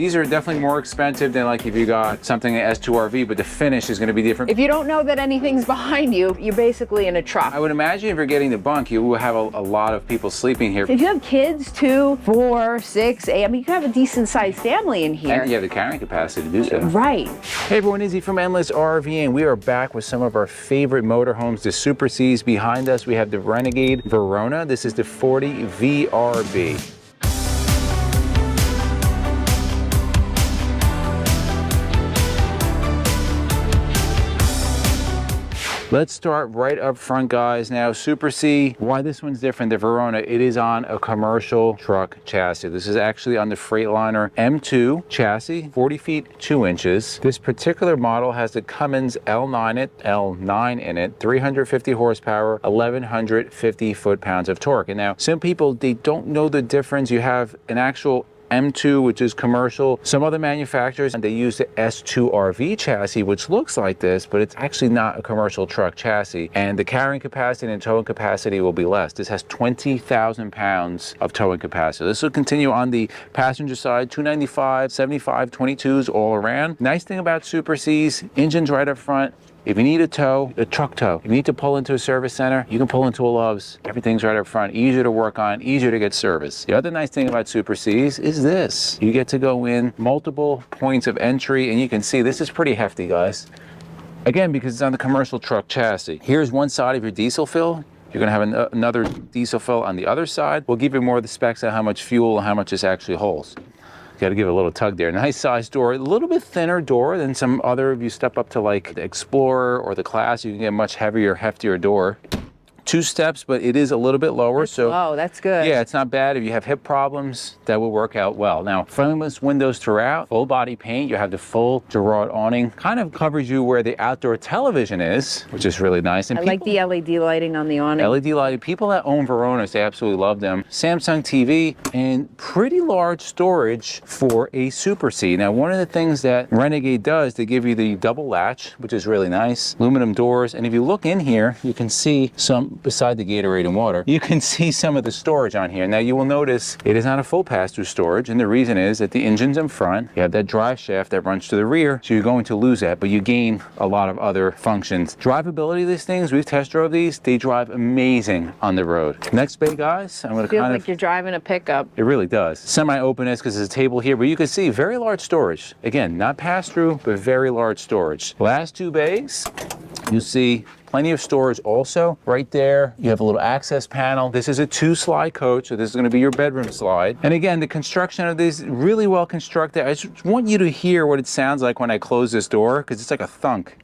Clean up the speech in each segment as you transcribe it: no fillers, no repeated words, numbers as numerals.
These are definitely more expensive than like if you got something at S2 RV, but the finish is going to be different. If you don't know that anything's behind you, you're basically in a truck. I would imagine if you're getting the bunk, you will have a lot of people sleeping here. If you have kids, 2, 4, 6, 8, I mean, you can have a decent sized family in here. And you have the carrying capacity to do so. Right. Hey everyone, Izzy from Endless RVing. We are back with some of our favorite motorhomes, the Super Cs. Behind us, we have the Renegade Verona. This is the 40 VRB. Let's start right up front, guys. Now, Super C, why this one's different, the Verona, it is on a commercial truck chassis. This is actually on the Freightliner M2 chassis, 40 feet, 2 inches. This particular model has the Cummins L9 in it, 350 horsepower, 1,150 foot-pounds of torque. And now, some people, they don't know the difference. You have an actual M2, which is commercial. Some other manufacturers, and they use the S2 RV chassis, which looks like this, but it's actually not a commercial truck chassis. And the carrying capacity and towing capacity will be less. This has 20,000 pounds of towing capacity. This will continue on the passenger side, 295, 75, 22s all around. Nice thing about Super Cs, engine's right up front. If you need a tow, a truck tow, if you need to pull into a service center, you can pull into a Love's. Everything's right up front, easier to work on, easier to get service. The other nice thing about Super Cs is this. You get to go in multiple points of entry, and you can see this is pretty hefty, guys. Again, because it's on the commercial truck chassis. Here's one side of your diesel fill. You're gonna have another diesel fill on the other side. We'll give you more of the specs on how much fuel and how much this actually holds. Got to give it a little tug there. Nice size door, a little bit thinner door than some other. If you step up to like the Explorer or the Class, you can get a much heavier, heftier door. 2 steps, but it is a little bit lower. Oh, that's good. Yeah, it's not bad. If you have hip problems, that will work out well. Now, frameless windows throughout, full body paint. You have the full Gerard awning. Kind of covers you where the outdoor television is, which is really nice. And I like the LED lighting on the awning. LED lighting. People that own Veronas, they absolutely love them. Samsung TV and pretty large storage for a Super C. Now, one of the things that Renegade does, they give you the double latch, which is really nice. Aluminum doors. And if you look in here, you can see some, beside the Gatorade and water, you can see some of the storage on here. Now you will notice it is not a full pass-through storage, and the reason is that the engine's in front, you have that drive shaft that runs to the rear, so you're going to lose that, but you gain a lot of other functions. Drivability of these things, we've test drove these, they drive amazing on the road. Next bay, guys, I'm gonna Feels like you're driving a pickup. It really does. Semi-openness because there's a table here, but you can see very large storage. Again, not pass-through, but very large storage. Last 2 bays, you see plenty of storage also. Right there, you have a little access panel. This is a 2-slide coach, so this is gonna be your bedroom slide. And again, the construction of this, really well constructed. I just want you to hear what it sounds like when I close this door, because it's like a thunk.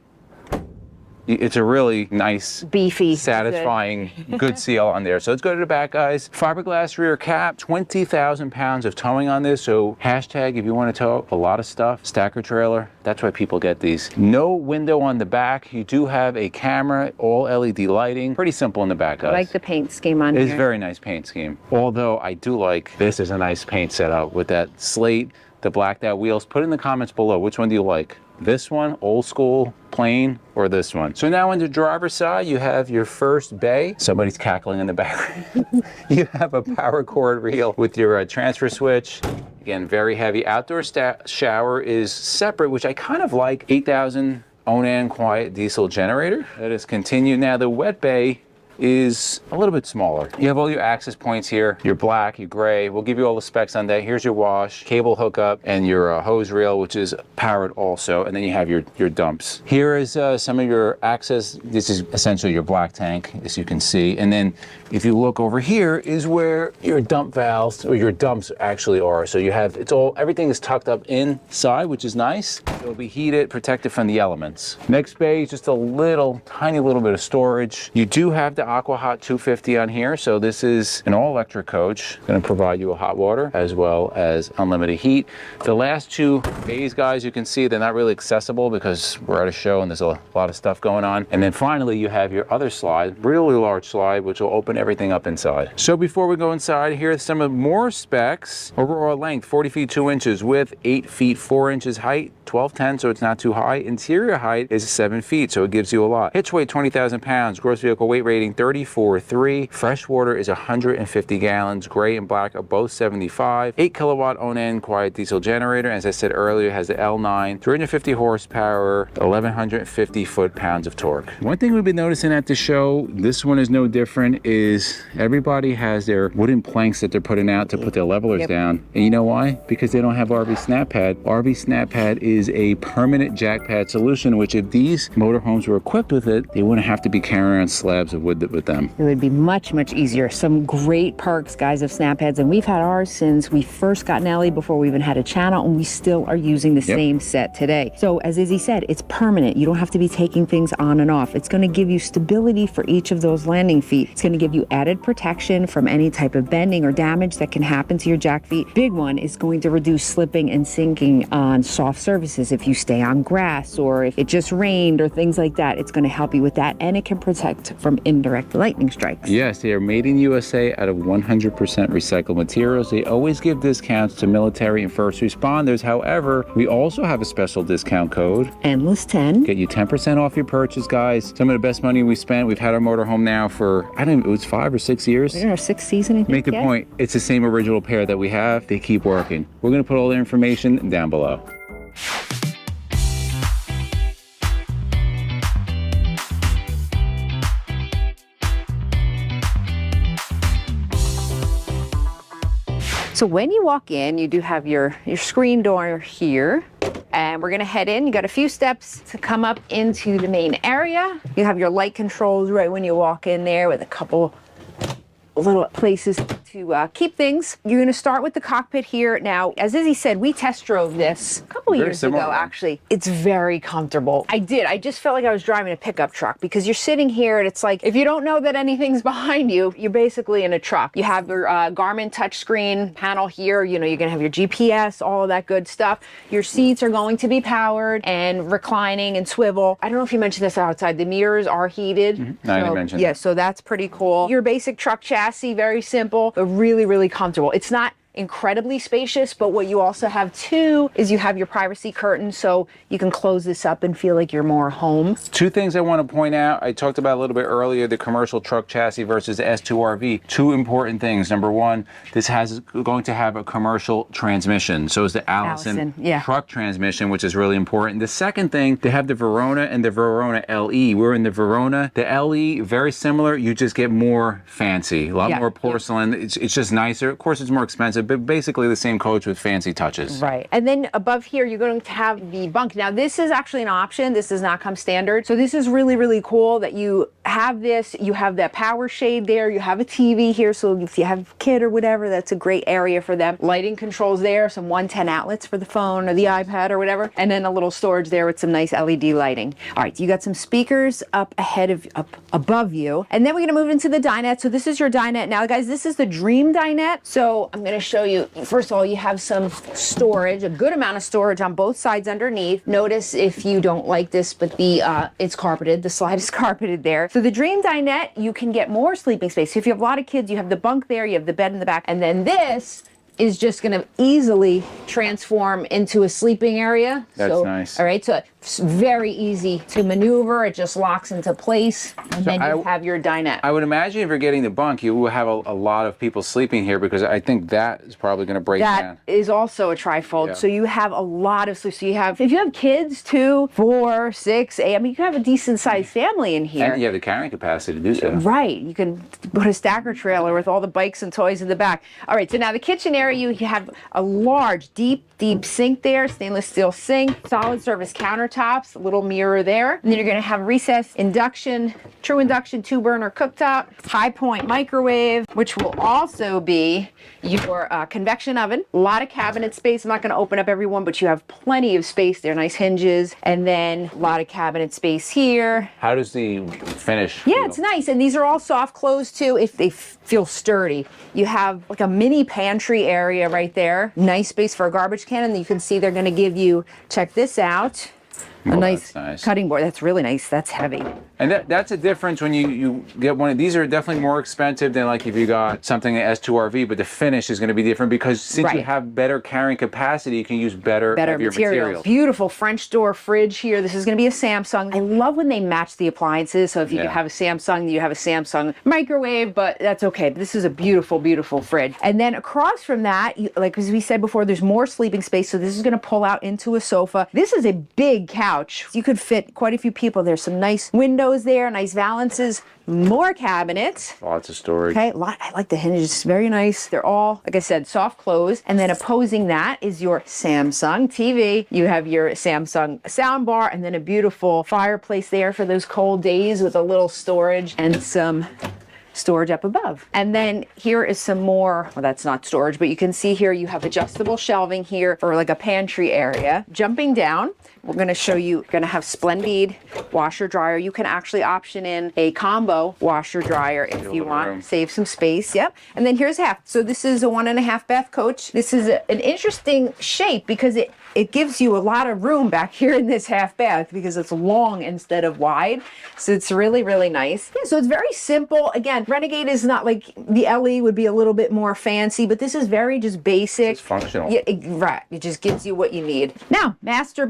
It's a really nice, beefy, satisfying, good seal on there. So let's go to the back, guys. Fiberglass rear cap, 20,000 pounds of towing on this. So hashtag if you want to tow a lot of stuff, stacker trailer, that's why people get these. No window on the back. You do have a camera, all LED lighting. Pretty simple in the back, guys. I like the paint scheme on here. It's a very nice paint scheme. Although I do like, this is a nice paint setup with that slate, the blacked out wheels. Put in the comments below, which one do you like? This one, old school, plain, or this one? So now on the driver's side, you have your first bay. Somebody's cackling in the background. You have a power cord reel with your transfer switch. Again, very heavy. Outdoor shower is separate, which I kind of like. 8,000 Onan quiet diesel generator. Let us continue. Now the wet bay is a little bit smaller. You have all your access points here, your black, your gray. We'll give you all the specs on that. Here's your wash, cable hookup, and your hose reel, which is powered also. And then you have your dumps. Here is some of your access. This is essentially your black tank, as you can see. And then if you look over here is where your dump valves or your dumps actually are. So you have, everything is tucked up inside, which is nice. It'll be heated, protected from the elements. Next bay is just a little, tiny little bit of storage. You do have the Aqua Hot 250 on here. So this is an all electric coach. Going to provide you with hot water as well as unlimited heat. The last 2 bays, guys, you can see they're not really accessible because we're at a show and there's a lot of stuff going on. And then finally you have your other slide, really large slide, which will open everything up inside. So before we go inside, here's some of more specs. Overall length, 40 feet 2 inches, width 8 feet 4 inches, height 12 1210, so it's not too high. Interior height is 7 feet, so it gives you a lot. Hitch weight 20,000 pounds. Gross vehicle weight rating 34.3. Fresh water is 150 gallons. Gray and black are both 75. 8 kilowatt on-end quiet diesel generator. As I said earlier, has the L9, 350 horsepower, 1150 foot-pounds of torque. One thing we've been noticing at the show, this one is no different, is everybody has their wooden planks that they're putting out to put their levelers down. And you know why? Because they don't have RV Snap Pad. RV Snap Pad is a permanent jack pad solution, which if these motorhomes were equipped with it, they wouldn't have to be carrying around slabs of wood with them. It would be much, much easier. Some great perks, guys, of Snap Pads, and we've had ours since we first got Nelly, before we even had a channel, and we still are using the same set today. So as Izzy said, it's permanent. You don't have to be taking things on and off. It's going to give you stability for each of those landing feet. It's going to give you added protection from any type of bending or damage that can happen to your jack feet. Big one is going to reduce slipping and sinking on soft surfaces. If you stay on grass or if it just rained or things like that, it's going to help you with that, and it can protect from indirect lightning strikes. Yes, they are made in USA out of 100% recycled materials. They always give discounts to military and first responders. However, we also have a special discount code. Endless10. Get you 10% off your purchase, guys. Some of the best money we spent. We've had our motorhome now for, I don't know, it was 5 or 6 years. We're in our 6th season, I think. Make a point. It's the same original pair that we have. They keep working. We're going to put all the information down below. So when you walk in, you do have your screen door here, and we're gonna head in. You got a few steps to come up into the main area. You have your light controls right when you walk in there, with a couple little places to keep things. You're gonna start with the cockpit here. Now, as Izzy said, we test drove this a couple of years ago, actually. It's very comfortable. I just felt like I was driving a pickup truck, because you're sitting here and it's like, if you don't know that anything's behind you, you're basically in a truck. You have your Garmin touchscreen panel here. You know, you're gonna have your GPS, all of that good stuff. Your seats are going to be powered and reclining and swivel. I don't know if you mentioned this outside. The mirrors are heated. I didn't mention yeah, that. so that's pretty cool. Your basic truck chassis, very simple, but really, really comfortable. It's not incredibly spacious, but what you also have too is you have your privacy curtain, so you can close this up and feel like you're more home. Two things I want to point out. I talked about a little bit earlier, the commercial truck chassis versus the S2RV. Two important things. Number one, this is going to have a commercial transmission. So is the Allison truck transmission, which is really important. The second thing, they have the Verona and the Verona LE. We're in the Verona. The LE, very similar. You just get more fancy, a lot more porcelain. It's just nicer. Of course, it's more expensive, but basically the same coach with fancy touches. Right. And then above here, you're going to have the bunk. Now, this is actually an option. This does not come standard. So this is really, really cool that you have this. You have that power shade there. You have a TV here. So if you have a kid or whatever, that's a great area for them. Lighting controls there, some 110 outlets for the phone or the iPad or whatever. And then a little storage there with some nice LED lighting. All right, you got some speakers up above you. And then we're going to move into the dinette. So this is your dinette. Now, guys, this is the Dream dinette. So I'm going to show you, first of all, you have some storage, a good amount of storage on both sides underneath. Notice if you don't like this, but it's carpeted, the slide is carpeted there. So the Dream dinette, you can get more sleeping space. So if you have a lot of kids, you have the bunk there, you have the bed in the back, and then this is just going to easily transform into a sleeping area. That's nice. All right, so it's very easy to maneuver. It just locks into place, and then you have your dinette. I would imagine if you're getting the bunk, you will have a lot of people sleeping here, because I think that is probably going to break down. That is also a trifold, so you have a lot of sleep. So you have, if you have kids, 2, 4, 6, 8, I mean, you can have a decent sized family in here. And you have the carrying capacity to do so. Right, you can put a stacker trailer with all the bikes and toys in the back. All right, so now the kitchen area, you have a large, deep sink there, stainless steel sink, solid surface countertops, a little mirror there. And then you're going to have recessed induction, true induction 2-burner cooktop, high point microwave, which will also be your convection oven. A lot of cabinet space. I'm not going to open up every one, but you have plenty of space there, nice hinges, and then a lot of cabinet space here. How does the finish feel? Yeah, it's nice, and these are all soft close too if they feel sturdy. You have like a mini pantry area right there. Nice space for a garbage can, and you can see they're going to give you, check this out, a nice, nice cutting board. That's really nice. That's heavy. And that's a difference when you get one of these. Are definitely more expensive than like if you got something at S2RV, but the finish is going to be different because since you have better carrying capacity, you can use better materials. Beautiful French door fridge here. This is going to be a Samsung. I love when they match the appliances. So if you have a Samsung, you have a Samsung microwave, but that's okay. This is a beautiful, beautiful fridge. And then across from that, like as we said before, there's more sleeping space. So this is going to pull out into a sofa. This is a big couch. You could fit quite a few people. There's some nice windows there, nice valances, more cabinets. Lots of storage. Okay, I like the hinges, very nice. They're all, like I said, soft close. And then opposing that is your Samsung TV. You have your Samsung soundbar and then a beautiful fireplace there for those cold days with a little storage and some storage up above. And then here is some more, well, that's not storage, but you can see here you have adjustable shelving here for like a pantry area. Jumping down, we're going to show you, going to have Splendid washer dryer. You can actually option in a combo washer dryer if you want. Save some space. Yep. And then here's half. So this is a 1.5 bath coach. This is an interesting shape because it gives you a lot of room back here in this half bath because it's long instead of wide. So it's really, really nice. Yeah, so it's very simple. Again, Renegade is not like the LE would be a little bit more fancy, but this is very just basic. It's functional. Yeah, right. It just gives you what you need. Now, master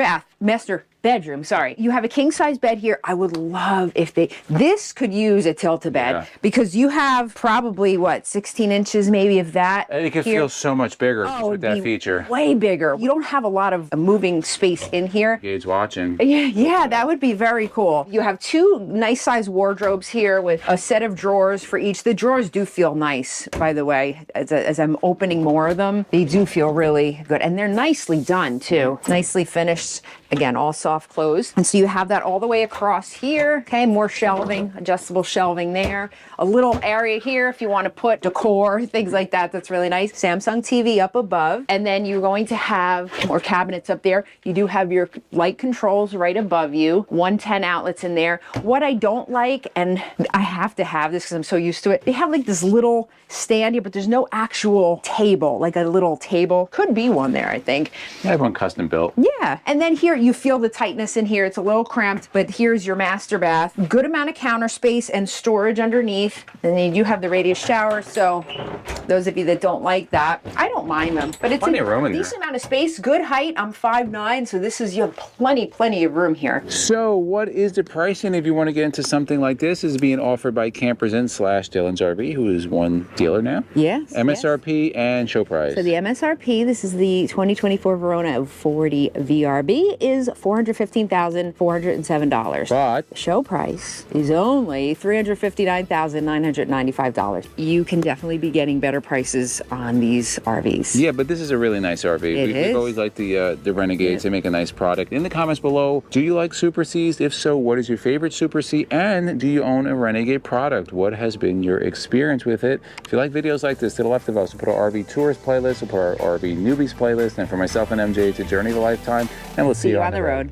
bedroom, sorry. You have a king size bed here. I would love if this could use a tilt-a-bed because you have probably what, 16 inches maybe of that. And it could feel so much bigger with that feature. Way bigger. You don't have a lot of moving space in here. Gabe's watching. Yeah, that would be very cool. You have two nice size wardrobes here with a set of drawers for each. The drawers do feel nice, by the way. As I'm opening more of them, they do feel really good. And they're nicely done too. Nicely finished. Again, all soft close. And so you have that all the way across here. Okay, more shelving, adjustable shelving there. A little area here if you want to put decor, things like that. That's really nice. Samsung TV up above. And then you're going to have more cabinets up there. You do have your light controls right above you. 110 outlets in there. What I don't like, and I have to have this because I'm so used to it, they have like this little stand here, but there's no actual table, like a little table. Could be one there, I think. I have one custom built. Yeah. And then here you feel the tightness in here. It's a little cramped, but here's your master bath. Good amount of counter space and storage underneath. And then you do have the radius shower. So those of you that don't like that, I don't mind them, but it's plenty of room in there. Decent amount of space, good height. I'm 5'9", so you have plenty of room here. So what is the pricing if you want to get into something like this? Is being offered by Campers Inn / Diligence RV, who is one dealer now. Yes. MSRP and show price. So the MSRP, this is the 2024 Verona of 40 VRB, is $415,407. But the show price is only $359,995. You can definitely be getting better prices on these RVs. Yeah, but this is a really nice RV. We've always liked the Renegades. They make a nice product. In the comments below, do you like Super Cs? If so, what is your favorite Super C? And do you own a Renegade product? What has been your experience with it? If you like videos like this, to the left of us, we'll put our RV Tours playlist, we'll put our RV Newbies playlist, and for myself and MJ, it's a journey of a lifetime, and we'll see you on the road.